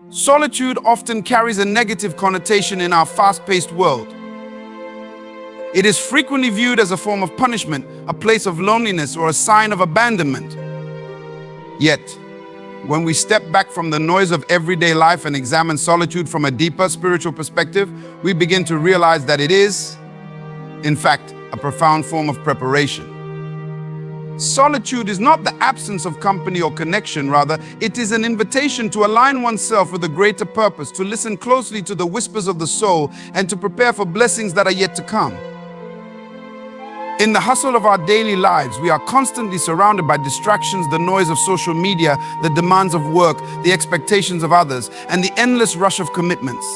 Solitude often carries a negative connotation in our fast-paced world. It is frequently viewed as a form of punishment, a place of loneliness, or a sign of abandonment. Yet, when we step back from the noise of everyday life and examine solitude from a deeper spiritual perspective, we begin to realize that it is, in fact, a profound form of preparation. Solitude is not the absence of company or connection, rather, it is an invitation to align oneself with a greater purpose, to listen closely to the whispers of the soul, and to prepare for blessings that are yet to come. In the hustle of our daily lives, we are constantly surrounded by distractions, the noise of social media, the demands of work, the expectations of others, and the endless rush of commitments.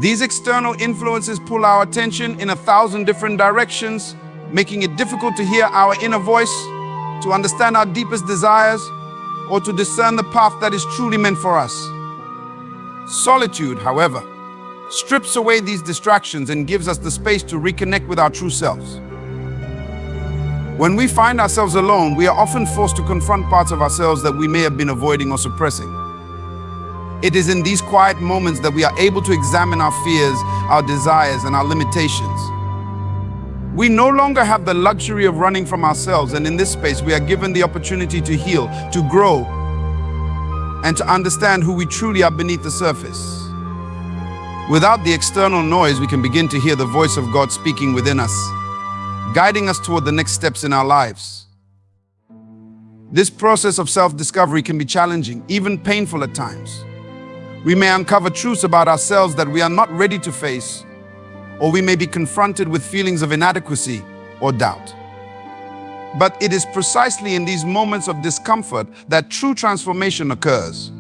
These external influences pull our attention in 1,000 different directions, making it difficult to hear our inner voice, to understand our deepest desires, or to discern the path that is truly meant for us. Solitude, however, strips away these distractions and gives us the space to reconnect with our true selves. When we find ourselves alone, we are often forced to confront parts of ourselves that we may have been avoiding or suppressing. It is in these quiet moments that we are able to examine our fears, our desires, and our limitations. We no longer have the luxury of running from ourselves, and in this space we are given the opportunity to heal, to grow, and to understand who we truly are beneath the surface. Without the external noise, we can begin to hear the voice of God speaking within us, guiding us toward the next steps in our lives. This process of self-discovery can be challenging, even painful at times. We may uncover truths about ourselves that we are not ready to face, or we may be confronted with feelings of inadequacy or doubt. But it is precisely in these moments of discomfort that true transformation occurs.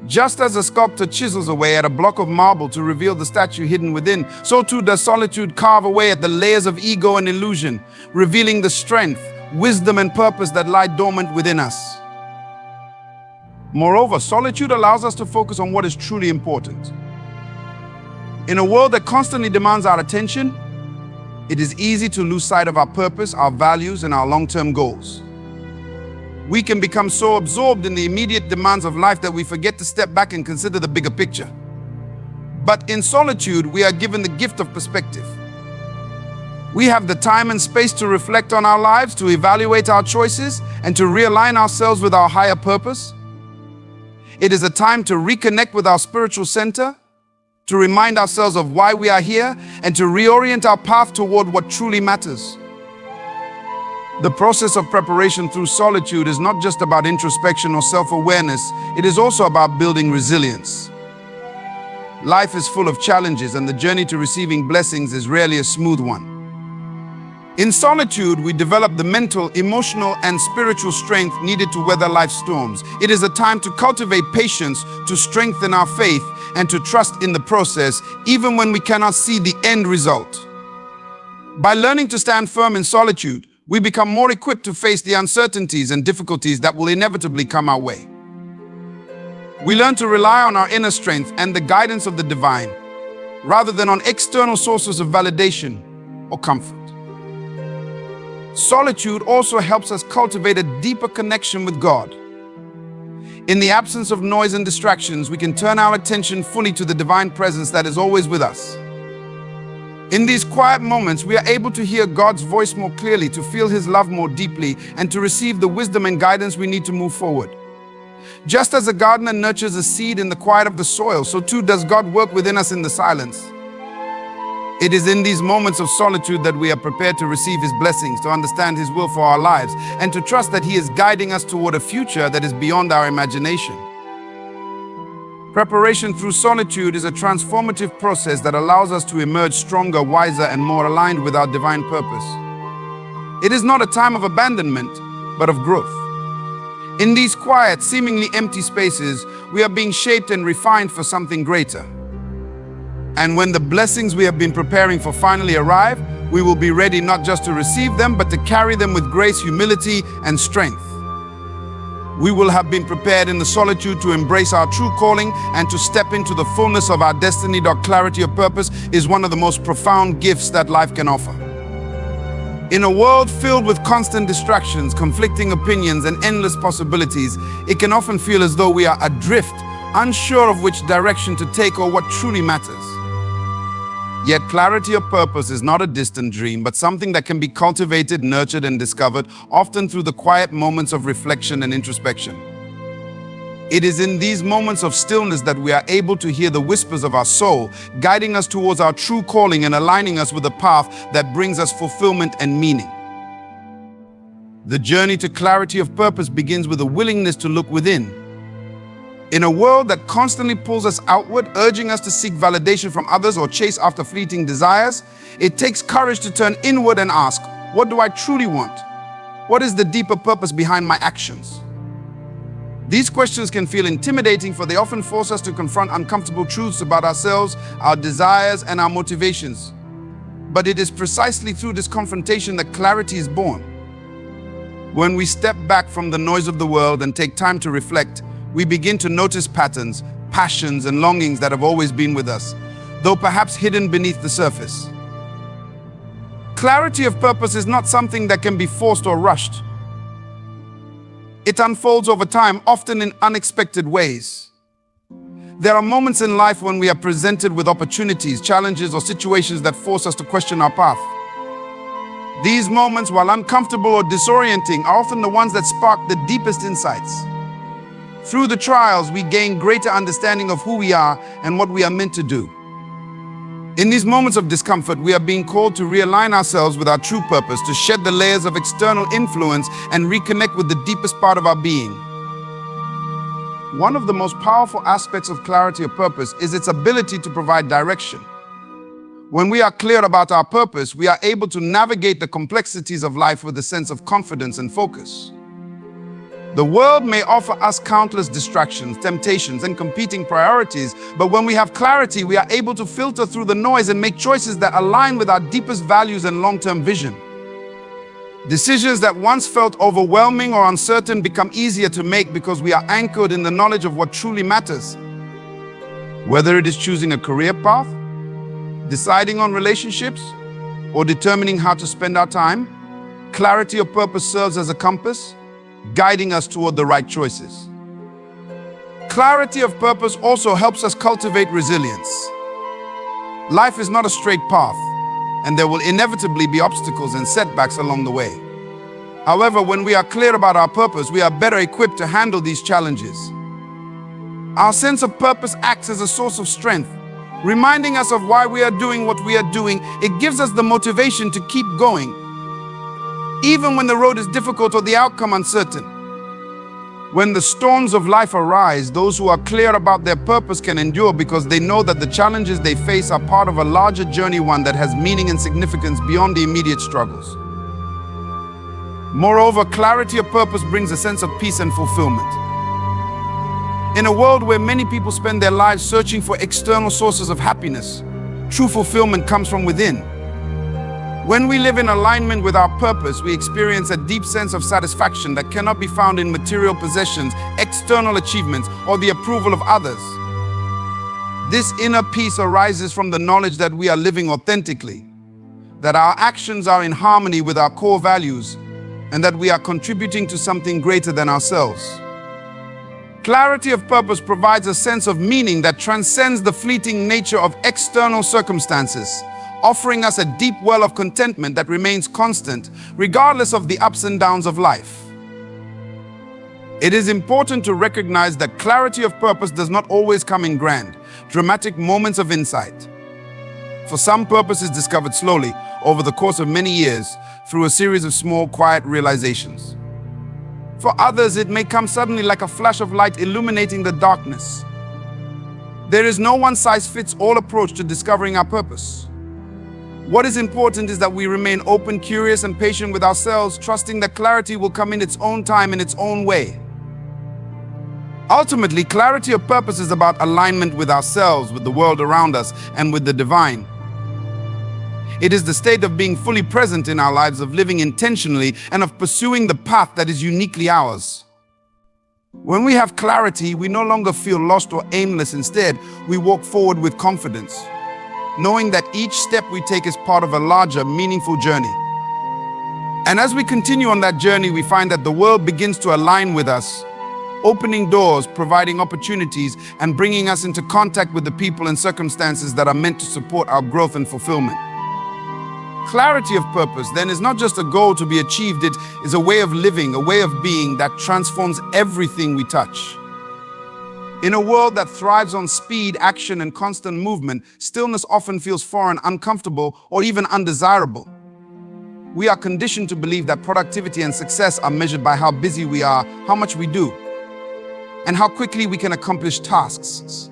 Just as a sculptor chisels away at a block of marble to reveal the statue hidden within, so too does solitude carve away at the layers of ego and illusion, revealing the strength, wisdom, and purpose that lie dormant within us. Moreover, solitude allows us to focus on what is truly important. In a world that constantly demands our attention, it is easy to lose sight of our purpose, our values, and our long-term goals. We can become so absorbed in the immediate demands of life that we forget to step back and consider the bigger picture. But in solitude, we are given the gift of perspective. We have the time and space to reflect on our lives, to evaluate our choices, and to realign ourselves with our higher purpose. It is a time to reconnect with our spiritual center, to remind ourselves of why we are here, and to reorient our path toward what truly matters. The process of preparation through solitude is not just about introspection or self-awareness, it is also about building resilience. Life is full of challenges, and the journey to receiving blessings is rarely a smooth one. In solitude, we develop the mental, emotional, and spiritual strength needed to weather life's storms. It is a time to cultivate patience, to strengthen our faith, and to trust in the process, even when we cannot see the end result. By learning to stand firm in solitude, we become more equipped to face the uncertainties and difficulties that will inevitably come our way. We learn to rely on our inner strength and the guidance of the divine, rather than on external sources of validation or comfort. Solitude also helps us cultivate a deeper connection with God. In the absence of noise and distractions, we can turn our attention fully to the divine presence that is always with us. In these quiet moments, we are able to hear God's voice more clearly, to feel His love more deeply, and to receive the wisdom and guidance we need to move forward. Just as a gardener nurtures a seed in the quiet of the soil, so too does God work within us in the silence. It is in these moments of solitude that we are prepared to receive His blessings, to understand His will for our lives, and to trust that He is guiding us toward a future that is beyond our imagination. Preparation through solitude is a transformative process that allows us to emerge stronger, wiser, and more aligned with our divine purpose. It is not a time of abandonment, but of growth. In these quiet, seemingly empty spaces, we are being shaped and refined for something greater. And when the blessings we have been preparing for finally arrive, we will be ready not just to receive them, but to carry them with grace, humility, and strength. We will have been prepared in the solitude to embrace our true calling and to step into the fullness of our destiny. Clarity of purpose is one of the most profound gifts that life can offer. In a world filled with constant distractions, conflicting opinions, and endless possibilities, it can often feel as though we are adrift unsure of which direction to take or what truly matters. Yet clarity of purpose is not a distant dream, but something that can be cultivated, nurtured, and discovered, often through the quiet moments of reflection and introspection. It is in these moments of stillness that we are able to hear the whispers of our soul, guiding us towards our true calling and aligning us with a path that brings us fulfillment and meaning. The journey to clarity of purpose begins with a willingness to look within. In a world that constantly pulls us outward, urging us to seek validation from others or chase after fleeting desires, it takes courage to turn inward and ask, what do I truly want? What is the deeper purpose behind my actions? These questions can feel intimidating, for they often force us to confront uncomfortable truths about ourselves, our desires, and our motivations. But it is precisely through this confrontation that clarity is born. When we step back from the noise of the world and take time to reflect, we begin to notice patterns, passions, and longings that have always been with us, though perhaps hidden beneath the surface. Clarity of purpose is not something that can be forced or rushed. It unfolds over time, often in unexpected ways. There are moments in life when we are presented with opportunities, challenges, or situations that force us to question our path. These moments, while uncomfortable or disorienting, are often the ones that spark the deepest insights. Through the trials, we gain greater understanding of who we are and what we are meant to do. In these moments of discomfort, we are being called to realign ourselves with our true purpose, to shed the layers of external influence and reconnect with the deepest part of our being. One of the most powerful aspects of clarity of purpose is its ability to provide direction. When we are clear about our purpose, we are able to navigate the complexities of life with a sense of confidence and focus. The world may offer us countless distractions, temptations, and competing priorities, but when we have clarity, we are able to filter through the noise and make choices that align with our deepest values and long-term vision. Decisions that once felt overwhelming or uncertain become easier to make because we are anchored in the knowledge of what truly matters. Whether it is choosing a career path, deciding on relationships, or determining how to spend our time, clarity of purpose serves as a compass, guiding us toward the right choices. Clarity of purpose also helps us cultivate resilience. Life is not a straight path, and there will inevitably be obstacles and setbacks along the way. However, when we are clear about our purpose, we are better equipped to handle these challenges. Our sense of purpose acts as a source of strength, reminding us of why we are doing what we are doing. It gives us the motivation to keep going, even when the road is difficult or the outcome uncertain. When the storms of life arise, those who are clear about their purpose can endure because they know that the challenges they face are part of a larger journey, one that has meaning and significance beyond the immediate struggles. Moreover, clarity of purpose brings a sense of peace and fulfillment. In a world where many people spend their lives searching for external sources of happiness, true fulfillment comes from within. When we live in alignment with our purpose, we experience a deep sense of satisfaction that cannot be found in material possessions, external achievements, or the approval of others. This inner peace arises from the knowledge that we are living authentically, that our actions are in harmony with our core values, and that we are contributing to something greater than ourselves. Clarity of purpose provides a sense of meaning that transcends the fleeting nature of external circumstances, offering us a deep well of contentment that remains constant, regardless of the ups and downs of life. It is important to recognize that clarity of purpose does not always come in grand, dramatic moments of insight. For some, purpose is discovered slowly, over the course of many years, through a series of small, quiet realizations. For others, it may come suddenly like a flash of light illuminating the darkness. There is no one-size-fits-all approach to discovering our purpose. What is important is that we remain open, curious, and patient with ourselves, trusting that clarity will come in its own time, in its own way. Ultimately, clarity of purpose is about alignment with ourselves, with the world around us, and with the divine. It is the state of being fully present in our lives, of living intentionally, and of pursuing the path that is uniquely ours. When we have clarity, we no longer feel lost or aimless. Instead, we walk forward with confidence, knowing that each step we take is part of a larger, meaningful journey. And as we continue on that journey, we find that the world begins to align with us, opening doors, providing opportunities, and bringing us into contact with the people and circumstances that are meant to support our growth and fulfillment. Clarity of purpose, then, is not just a goal to be achieved, it is a way of living, a way of being that transforms everything we touch. In a world that thrives on speed, action, and constant movement, stillness often feels foreign, uncomfortable, or even undesirable. We are conditioned to believe that productivity and success are measured by how busy we are, how much we do, and how quickly we can accomplish tasks.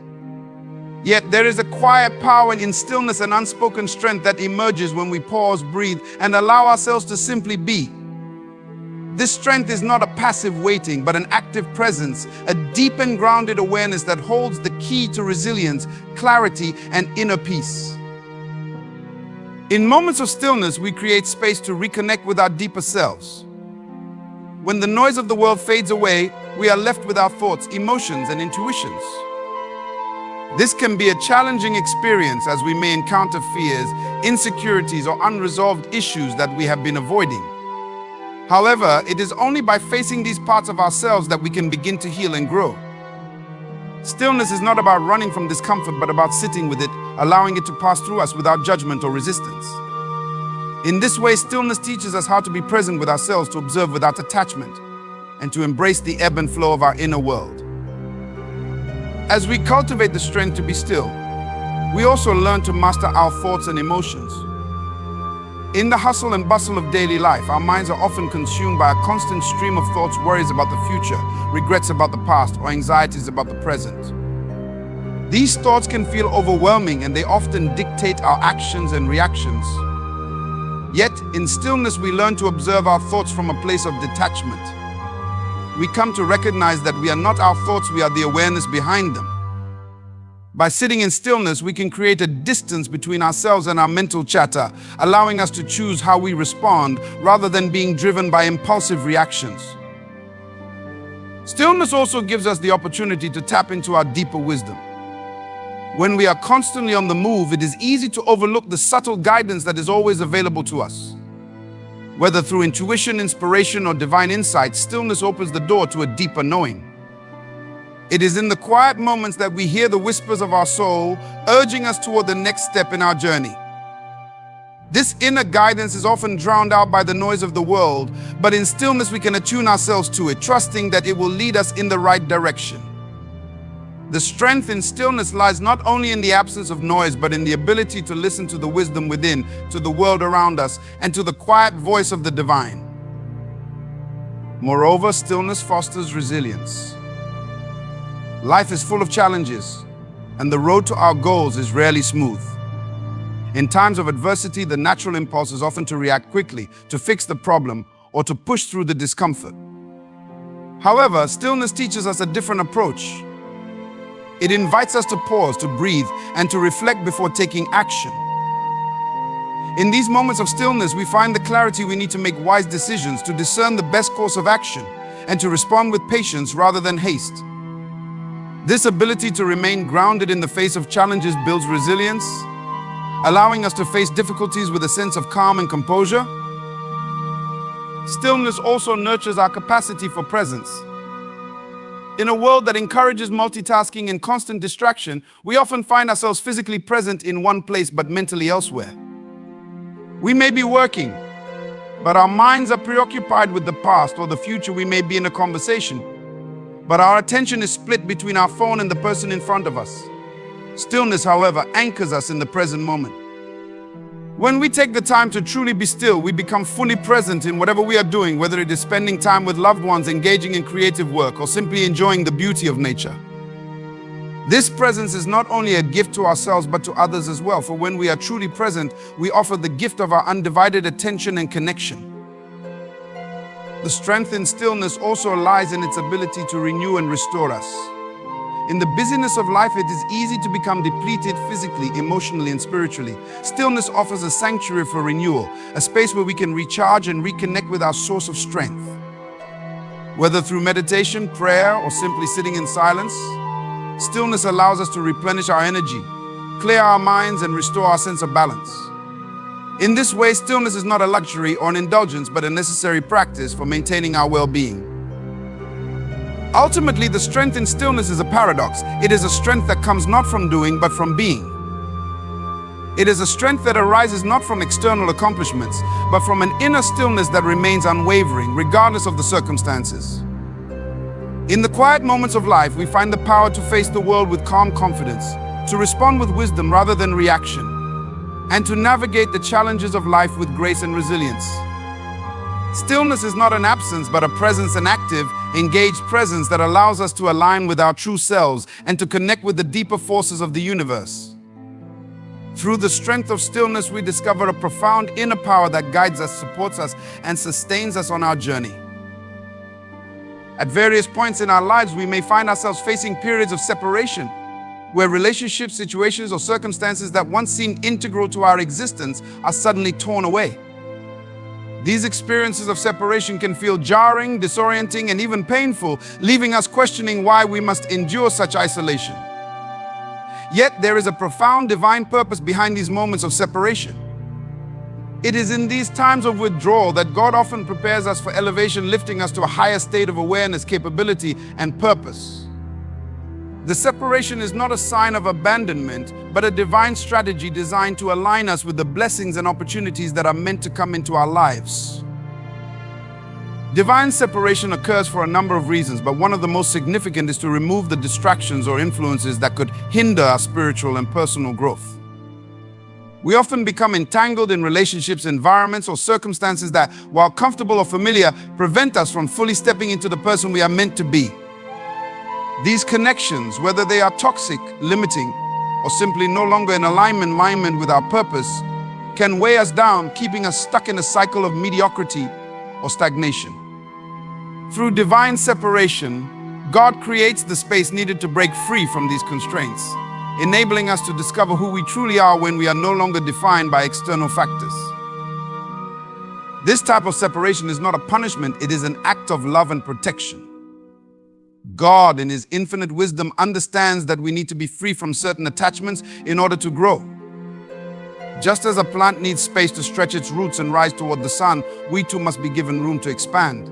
Yet there is a quiet power in stillness and unspoken strength that emerges when we pause, breathe, and allow ourselves to simply be. This strength is not a passive waiting, but an active presence, a deep and grounded awareness that holds the key to resilience, clarity, and inner peace. In moments of stillness, we create space to reconnect with our deeper selves. When the noise of the world fades away, we are left with our thoughts, emotions, and intuitions. This can be a challenging experience as we may encounter fears, insecurities, or unresolved issues that we have been avoiding. However, it is only by facing these parts of ourselves that we can begin to heal and grow. Stillness is not about running from discomfort, but about sitting with it, allowing it to pass through us without judgment or resistance. In this way, stillness teaches us how to be present with ourselves, to observe without attachment, and to embrace the ebb and flow of our inner world. As we cultivate the strength to be still, we also learn to master our thoughts and emotions. In the hustle and bustle of daily life, our minds are often consumed by a constant stream of thoughts, worries about the future, regrets about the past, or anxieties about the present. These thoughts can feel overwhelming, and they often dictate our actions and reactions. Yet, in stillness, we learn to observe our thoughts from a place of detachment. We come to recognize that we are not our thoughts, we are the awareness behind them. By sitting in stillness, we can create a distance between ourselves and our mental chatter, allowing us to choose how we respond rather than being driven by impulsive reactions. Stillness also gives us the opportunity to tap into our deeper wisdom. When we are constantly on the move, it is easy to overlook the subtle guidance that is always available to us. Whether through intuition, inspiration, or divine insight, stillness opens the door to a deeper knowing. It is in the quiet moments that we hear the whispers of our soul, urging us toward the next step in our journey. This inner guidance is often drowned out by the noise of the world, but in stillness we can attune ourselves to it, trusting that it will lead us in the right direction. The strength in stillness lies not only in the absence of noise, but in the ability to listen to the wisdom within, to the world around us, and to the quiet voice of the divine. Moreover, stillness fosters resilience. Life is full of challenges, and the road to our goals is rarely smooth. In times of adversity, the natural impulse is often to react quickly, to fix the problem, or to push through the discomfort. However, stillness teaches us a different approach. It invites us to pause, to breathe, and to reflect before taking action. In these moments of stillness, we find the clarity we need to make wise decisions, to discern the best course of action, and to respond with patience rather than haste. This ability to remain grounded in the face of challenges builds resilience, allowing us to face difficulties with a sense of calm and composure. Stillness also nurtures our capacity for presence. In a world that encourages multitasking and constant distraction, we often find ourselves physically present in one place but mentally elsewhere. We may be working, but our minds are preoccupied with the past or the future. We may be in a conversation, but our attention is split between our phone and the person in front of us. Stillness, however, anchors us in the present moment. When we take the time to truly be still, we become fully present in whatever we are doing, whether it is spending time with loved ones, engaging in creative work, or simply enjoying the beauty of nature. This presence is not only a gift to ourselves, but to others as well, for when we are truly present, we offer the gift of our undivided attention and connection. The strength in stillness also lies in its ability to renew and restore us. In the busyness of life, it is easy to become depleted physically, emotionally, and spiritually. Stillness offers a sanctuary for renewal, a space where we can recharge and reconnect with our source of strength. Whether through meditation, prayer, or simply sitting in silence, stillness allows us to replenish our energy, clear our minds, and restore our sense of balance. In this way, stillness is not a luxury or an indulgence, but a necessary practice for maintaining our well-being. Ultimately, the strength in stillness is a paradox. It is a strength that comes not from doing, but from being. It is a strength that arises not from external accomplishments, but from an inner stillness that remains unwavering, regardless of the circumstances. In the quiet moments of life, we find the power to face the world with calm confidence, to respond with wisdom rather than reaction, and to navigate the challenges of life with grace and resilience. Stillness is not an absence, but a presence, an active, engaged presence that allows us to align with our true selves and to connect with the deeper forces of the universe. Through the strength of stillness, we discover a profound inner power that guides us, supports us, and sustains us on our journey. At various points in our lives, we may find ourselves facing periods of separation, where relationships, situations, or circumstances that once seemed integral to our existence are suddenly torn away. These experiences of separation can feel jarring, disorienting, and even painful, leaving us questioning why we must endure such isolation. Yet there is a profound divine purpose behind these moments of separation. It is in these times of withdrawal that God often prepares us for elevation, lifting us to a higher state of awareness, capability, and purpose. The separation is not a sign of abandonment, but a divine strategy designed to align us with the blessings and opportunities that are meant to come into our lives. Divine separation occurs for a number of reasons, but one of the most significant is to remove the distractions or influences that could hinder our spiritual and personal growth. We often become entangled in relationships, environments, or circumstances that, while comfortable or familiar, prevent us from fully stepping into the person we are meant to be. These connections, whether they are toxic, limiting, or simply no longer in alignment with our purpose, can weigh us down, keeping us stuck in a cycle of mediocrity or stagnation. Through divine separation, God creates the space needed to break free from these constraints, enabling us to discover who we truly are when we are no longer defined by external factors. This type of separation is not a punishment, it is an act of love and protection. God, in His infinite wisdom, understands that we need to be free from certain attachments in order to grow. Just as a plant needs space to stretch its roots and rise toward the sun, we too must be given room to expand.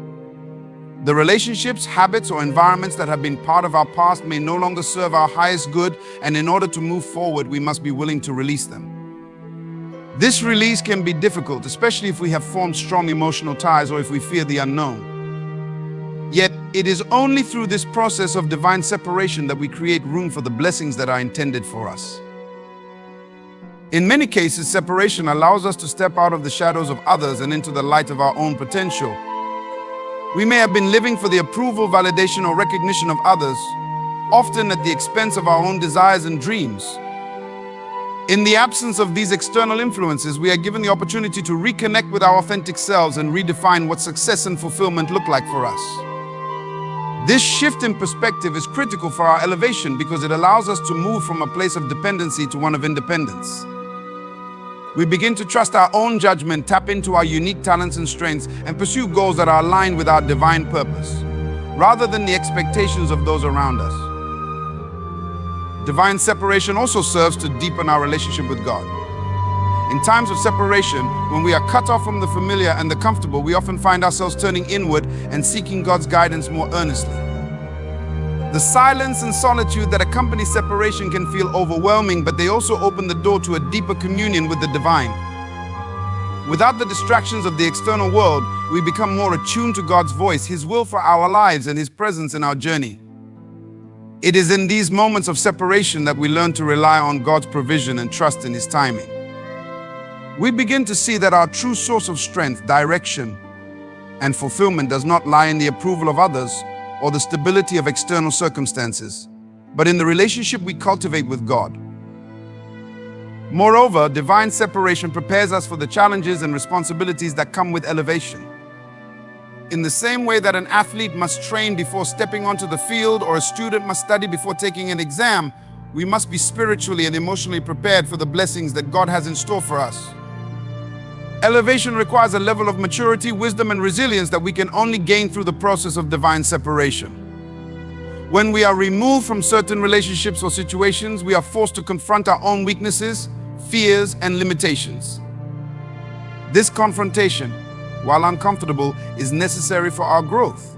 The relationships, habits, or environments that have been part of our past may no longer serve our highest good, and in order to move forward, we must be willing to release them. This release can be difficult, especially if we have formed strong emotional ties or if we fear the unknown. Yet, it is only through this process of divine separation that we create room for the blessings that are intended for us. In many cases, separation allows us to step out of the shadows of others and into the light of our own potential. We may have been living for the approval, validation, or recognition of others, often at the expense of our own desires and dreams. In the absence of these external influences, we are given the opportunity to reconnect with our authentic selves and redefine what success and fulfillment look like for us. This shift in perspective is critical for our elevation because it allows us to move from a place of dependency to one of independence. We begin to trust our own judgment, tap into our unique talents and strengths, and pursue goals that are aligned with our divine purpose, rather than the expectations of those around us. Divine separation also serves to deepen our relationship with God. In times of separation, when we are cut off from the familiar and the comfortable, we often find ourselves turning inward and seeking God's guidance more earnestly. The silence and solitude that accompany separation can feel overwhelming, but they also open the door to a deeper communion with the divine. Without the distractions of the external world, we become more attuned to God's voice, His will for our lives, and His presence in our journey. It is in these moments of separation that we learn to rely on God's provision and trust in His timing. We begin to see that our true source of strength, direction, and fulfillment does not lie in the approval of others or the stability of external circumstances, but in the relationship we cultivate with God. Moreover, divine separation prepares us for the challenges and responsibilities that come with elevation. In the same way that an athlete must train before stepping onto the field or a student must study before taking an exam, we must be spiritually and emotionally prepared for the blessings that God has in store for us. Elevation requires a level of maturity, wisdom, and resilience that we can only gain through the process of divine separation. When we are removed from certain relationships or situations, we are forced to confront our own weaknesses, fears, and limitations. This confrontation, while uncomfortable, is necessary for our growth.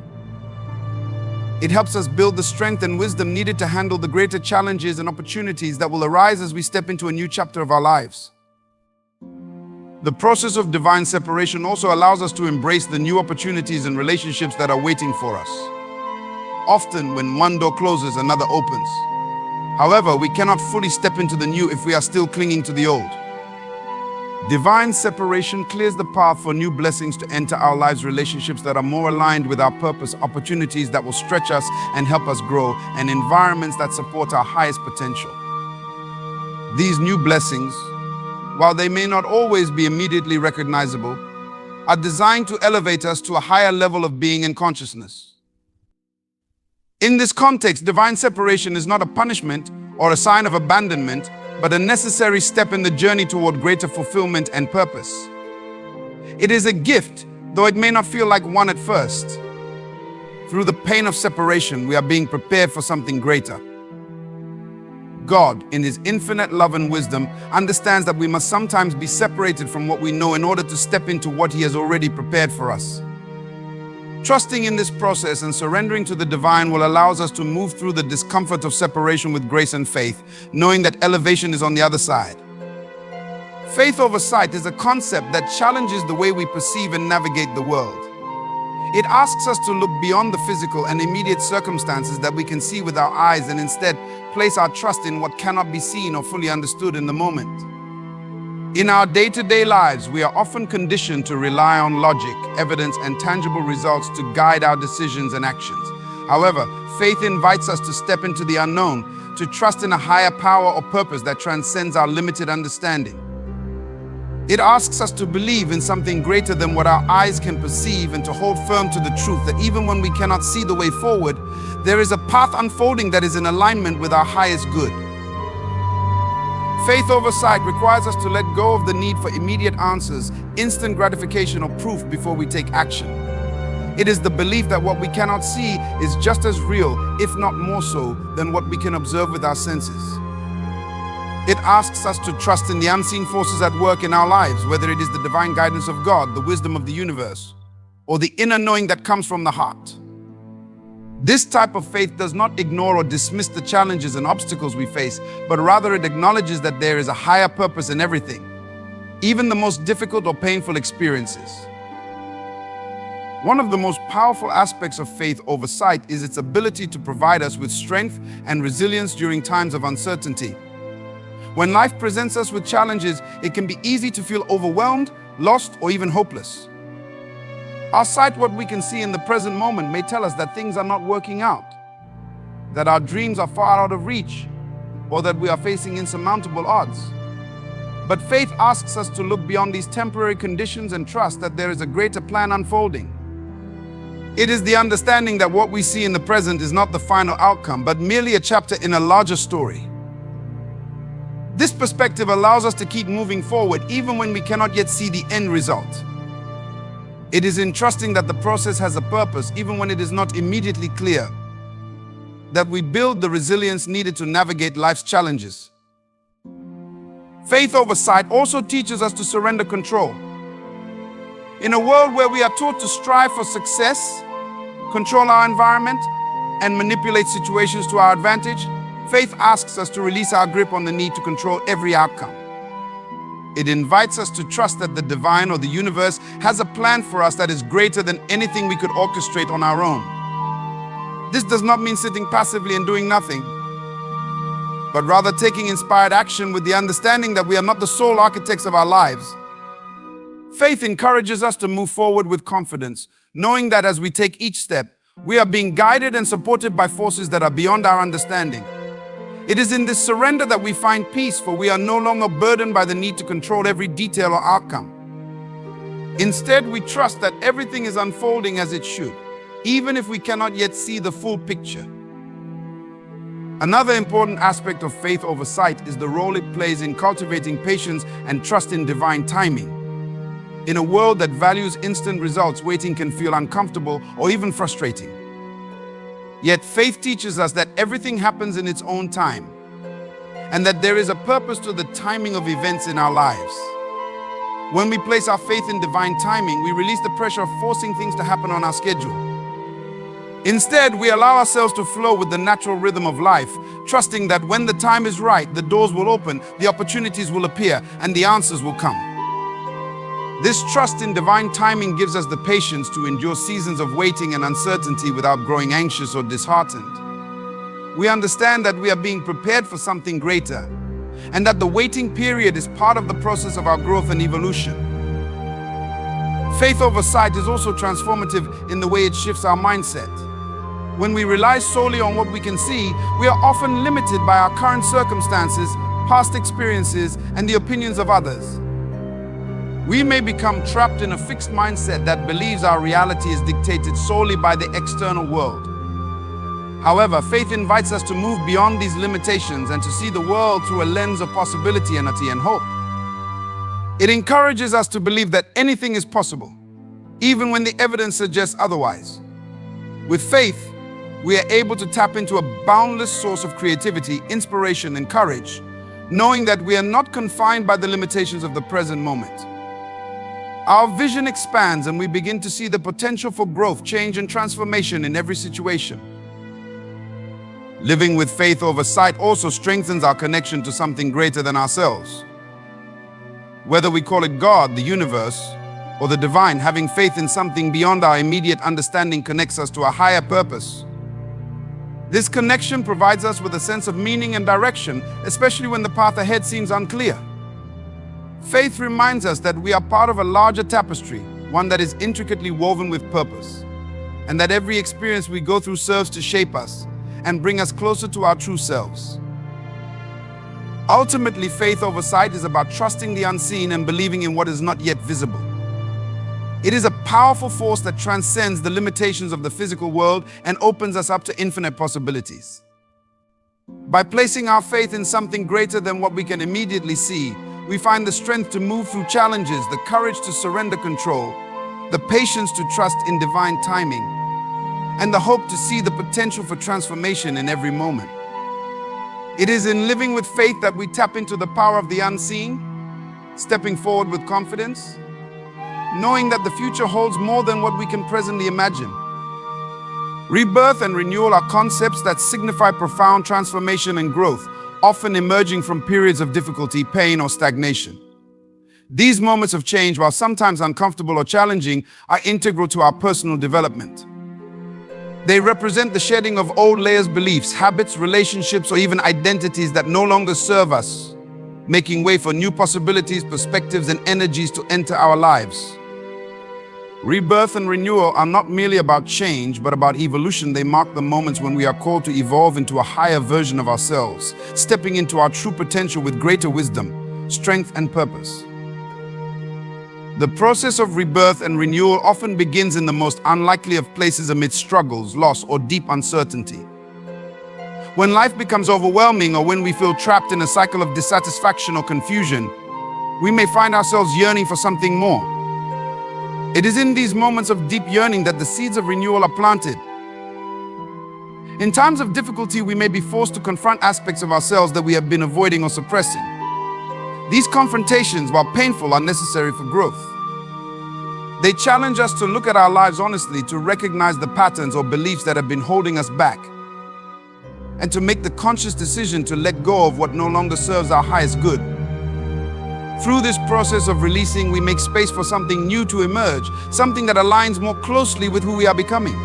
It helps us build the strength and wisdom needed to handle the greater challenges and opportunities that will arise as we step into a new chapter of our lives. The process of divine separation also allows us to embrace the new opportunities and relationships that are waiting for us. Often, when one door closes, another opens. However, we cannot fully step into the new if we are still clinging to the old. Divine separation clears the path for new blessings to enter our lives, relationships that are more aligned with our purpose, opportunities that will stretch us and help us grow, and environments that support our highest potential. These new blessings, while they may not always be immediately recognizable, are designed to elevate us to a higher level of being and consciousness. In this context, divine separation is not a punishment or a sign of abandonment, but a necessary step in the journey toward greater fulfillment and purpose. It is a gift, though it may not feel like one at first. Through the pain of separation, we are being prepared for something greater. God, in His infinite love and wisdom, understands that we must sometimes be separated from what we know in order to step into what He has already prepared for us. Trusting in this process and surrendering to the divine will allow us to move through the discomfort of separation with grace and faith, knowing that elevation is on the other side. Faith over sight is a concept that challenges the way we perceive and navigate the world. It asks us to look beyond the physical and immediate circumstances that we can see with our eyes and instead place our trust in what cannot be seen or fully understood in the moment. In our day-to-day lives, we are often conditioned to rely on logic, evidence, and tangible results to guide our decisions and actions. However, faith invites us to step into the unknown, to trust in a higher power or purpose that transcends our limited understanding. It asks us to believe in something greater than what our eyes can perceive and to hold firm to the truth that even when we cannot see the way forward, there is a path unfolding that is in alignment with our highest good. Faith over sight requires us to let go of the need for immediate answers, instant gratification, or proof before we take action. It is the belief that what we cannot see is just as real, if not more so, than what we can observe with our senses. It asks us to trust in the unseen forces at work in our lives, whether it is the divine guidance of God, the wisdom of the universe, or the inner knowing that comes from the heart. This type of faith does not ignore or dismiss the challenges and obstacles we face, but rather it acknowledges that there is a higher purpose in everything, even the most difficult or painful experiences. One of the most powerful aspects of faith over sight is its ability to provide us with strength and resilience during times of uncertainty. When life presents us with challenges, it can be easy to feel overwhelmed, lost, or even hopeless. Our sight, what we can see in the present moment, may tell us that things are not working out, that our dreams are far out of reach, or that we are facing insurmountable odds. But faith asks us to look beyond these temporary conditions and trust that there is a greater plan unfolding. It is the understanding that what we see in the present is not the final outcome, but merely a chapter in a larger story. This perspective allows us to keep moving forward even when we cannot yet see the end result. It is in trusting that the process has a purpose, even when it is not immediately clear, that we build the resilience needed to navigate life's challenges. Faith over sight also teaches us to surrender control. In a world where we are taught to strive for success, control our environment, and manipulate situations to our advantage, faith asks us to release our grip on the need to control every outcome. It invites us to trust that the divine or the universe has a plan for us that is greater than anything we could orchestrate on our own. This does not mean sitting passively and doing nothing, but rather taking inspired action with the understanding that we are not the sole architects of our lives. Faith encourages us to move forward with confidence, knowing that as we take each step, we are being guided and supported by forces that are beyond our understanding. It is in this surrender that we find peace, for we are no longer burdened by the need to control every detail or outcome. Instead, we trust that everything is unfolding as it should, even if we cannot yet see the full picture. Another important aspect of faith over sight is the role it plays in cultivating patience and trust in divine timing. In a world that values instant results, waiting can feel uncomfortable or even frustrating. Yet faith teaches us that everything happens in its own time, and that there is a purpose to the timing of events in our lives. When we place our faith in divine timing, we release the pressure of forcing things to happen on our schedule. Instead, we allow ourselves to flow with the natural rhythm of life, trusting that when the time is right, the doors will open, the opportunities will appear, and the answers will come. This trust in divine timing gives us the patience to endure seasons of waiting and uncertainty without growing anxious or disheartened. We understand that we are being prepared for something greater, and that the waiting period is part of the process of our growth and evolution. Faith over sight is also transformative in the way it shifts our mindset. When we rely solely on what we can see, we are often limited by our current circumstances, past experiences, and the opinions of others. We may become trapped in a fixed mindset that believes our reality is dictated solely by the external world. However, faith invites us to move beyond these limitations and to see the world through a lens of possibility and hope. It encourages us to believe that anything is possible, even when the evidence suggests otherwise. With faith, we are able to tap into a boundless source of creativity, inspiration, and courage, knowing that we are not confined by the limitations of the present moment. Our vision expands and we begin to see the potential for growth, change, and transformation in every situation. Living with faith over sight also strengthens our connection to something greater than ourselves. Whether we call it God, the universe, or the divine, having faith in something beyond our immediate understanding connects us to a higher purpose. This connection provides us with a sense of meaning and direction, especially when the path ahead seems unclear. Faith reminds us that we are part of a larger tapestry, one that is intricately woven with purpose, and that every experience we go through serves to shape us and bring us closer to our true selves. Ultimately, faith over sight is about trusting the unseen and believing in what is not yet visible. It is a powerful force that transcends the limitations of the physical world and opens us up to infinite possibilities. By placing our faith in something greater than what we can immediately see, we find the strength to move through challenges, the courage to surrender control, the patience to trust in divine timing, and the hope to see the potential for transformation in every moment. It is in living with faith that we tap into the power of the unseen, stepping forward with confidence, knowing that the future holds more than what we can presently imagine. Rebirth and renewal are concepts that signify profound transformation and growth, often emerging from periods of difficulty, pain, or stagnation. These moments of change, while sometimes uncomfortable or challenging, are integral to our personal development. They represent the shedding of old layers, beliefs, habits, relationships, or even identities that no longer serve us, making way for new possibilities, perspectives, and energies to enter our lives. Rebirth and renewal are not merely about change, but about evolution. They mark the moments when we are called to evolve into a higher version of ourselves, stepping into our true potential with greater wisdom, strength, and purpose. The process of rebirth and renewal often begins in the most unlikely of places amid struggles, loss, or deep uncertainty. When life becomes overwhelming or when we feel trapped in a cycle of dissatisfaction or confusion, we may find ourselves yearning for something more. It is in these moments of deep yearning that the seeds of renewal are planted. In times of difficulty, we may be forced to confront aspects of ourselves that we have been avoiding or suppressing. These confrontations, while painful, are necessary for growth. They challenge us to look at our lives honestly, to recognize the patterns or beliefs that have been holding us back, and to make the conscious decision to let go of what no longer serves our highest good. Through this process of releasing, we make space for something new to emerge, something that aligns more closely with who we are becoming.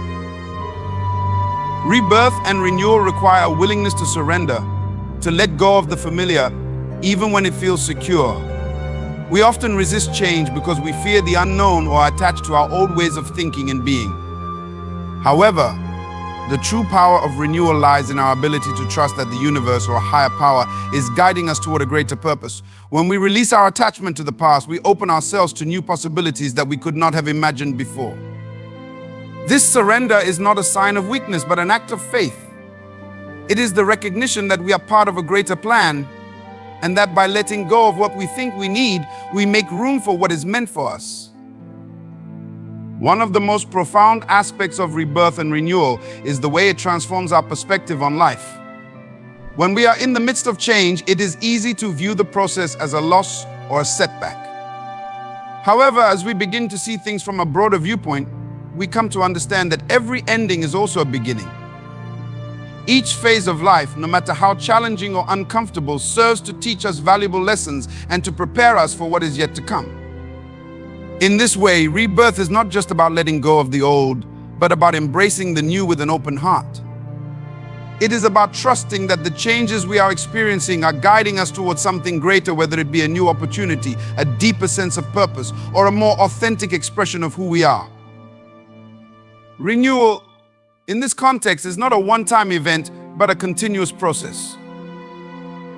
Rebirth and renewal require a willingness to surrender, to let go of the familiar, even when it feels secure. We often resist change because we fear the unknown or are attached to our old ways of thinking and being. However, the true power of renewal lies in our ability to trust that the universe or a higher power is guiding us toward a greater purpose. When we release our attachment to the past, we open ourselves to new possibilities that we could not have imagined before. This surrender is not a sign of weakness, but an act of faith. It is the recognition that we are part of a greater plan, and that by letting go of what we think we need, we make room for what is meant for us. One of the most profound aspects of rebirth and renewal is the way it transforms our perspective on life. When we are in the midst of change, it is easy to view the process as a loss or a setback. However, as we begin to see things from a broader viewpoint, we come to understand that every ending is also a beginning. Each phase of life, no matter how challenging or uncomfortable, serves to teach us valuable lessons and to prepare us for what is yet to come. In this way, rebirth is not just about letting go of the old, but about embracing the new with an open heart. It is about trusting that the changes we are experiencing are guiding us towards something greater, whether it be a new opportunity, a deeper sense of purpose, or a more authentic expression of who we are. Renewal, in this context, is not a one-time event, but a continuous process.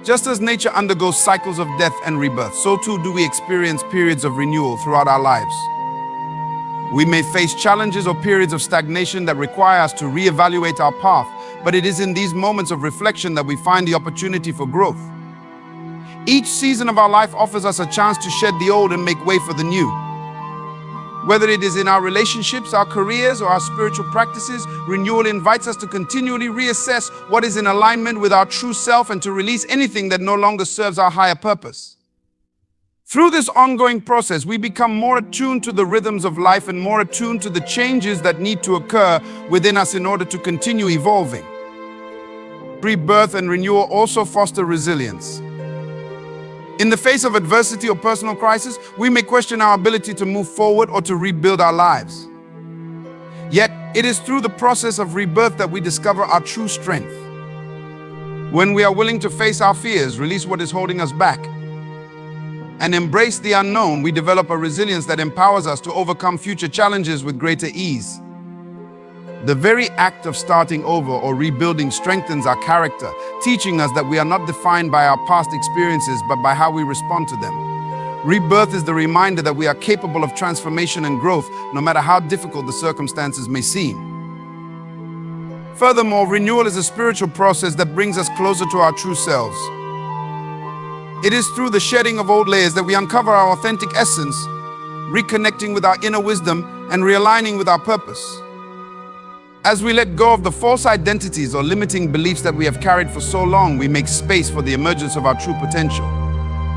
Just as nature undergoes cycles of death and rebirth, so too do we experience periods of renewal throughout our lives. We may face challenges or periods of stagnation that require us to reevaluate our path, but it is in these moments of reflection that we find the opportunity for growth. Each season of our life offers us a chance to shed the old and make way for the new. Whether it is in our relationships, our careers, or our spiritual practices, renewal invites us to continually reassess what is in alignment with our true self and to release anything that no longer serves our higher purpose. Through this ongoing process, we become more attuned to the rhythms of life and more attuned to the changes that need to occur within us in order to continue evolving. Rebirth and renewal also foster resilience. In the face of adversity or personal crisis, we may question our ability to move forward or to rebuild our lives. Yet, it is through the process of rebirth that we discover our true strength. When we are willing to face our fears, release what is holding us back, and embrace the unknown, we develop a resilience that empowers us to overcome future challenges with greater ease. The very act of starting over or rebuilding strengthens our character, teaching us that we are not defined by our past experiences, but by how we respond to them. Rebirth is the reminder that we are capable of transformation and growth, no matter how difficult the circumstances may seem. Furthermore, renewal is a spiritual process that brings us closer to our true selves. It is through the shedding of old layers that we uncover our authentic essence, reconnecting with our inner wisdom and realigning with our purpose. As we let go of the false identities or limiting beliefs that we have carried for so long, we make space for the emergence of our true potential.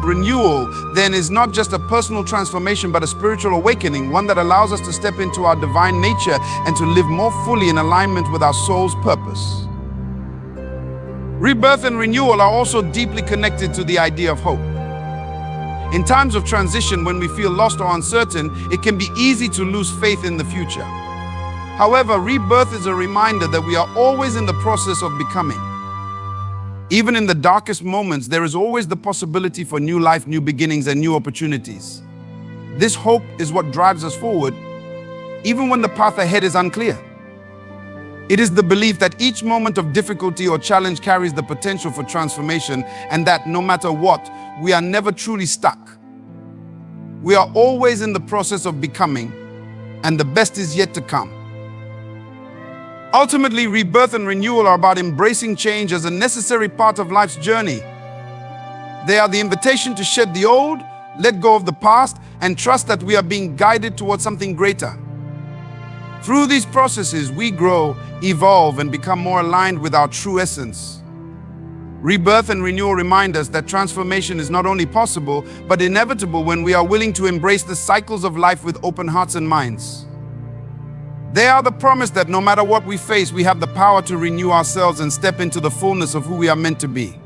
Renewal, then, is not just a personal transformation, but a spiritual awakening, one that allows us to step into our divine nature and to live more fully in alignment with our soul's purpose. Rebirth and renewal are also deeply connected to the idea of hope. In times of transition, when we feel lost or uncertain, it can be easy to lose faith in the future. However, rebirth is a reminder that we are always in the process of becoming. Even in the darkest moments, there is always the possibility for new life, new beginnings, and new opportunities. This hope is what drives us forward, even when the path ahead is unclear. It is the belief that each moment of difficulty or challenge carries the potential for transformation, and that no matter what, we are never truly stuck. We are always in the process of becoming, and the best is yet to come. Ultimately, rebirth and renewal are about embracing change as a necessary part of life's journey. They are the invitation to shed the old, let go of the past, and trust that we are being guided towards something greater. Through these processes, we grow, evolve, and become more aligned with our true essence. Rebirth and renewal remind us that transformation is not only possible, but inevitable when we are willing to embrace the cycles of life with open hearts and minds. They are the promise that no matter what we face, we have the power to renew ourselves and step into the fullness of who we are meant to be.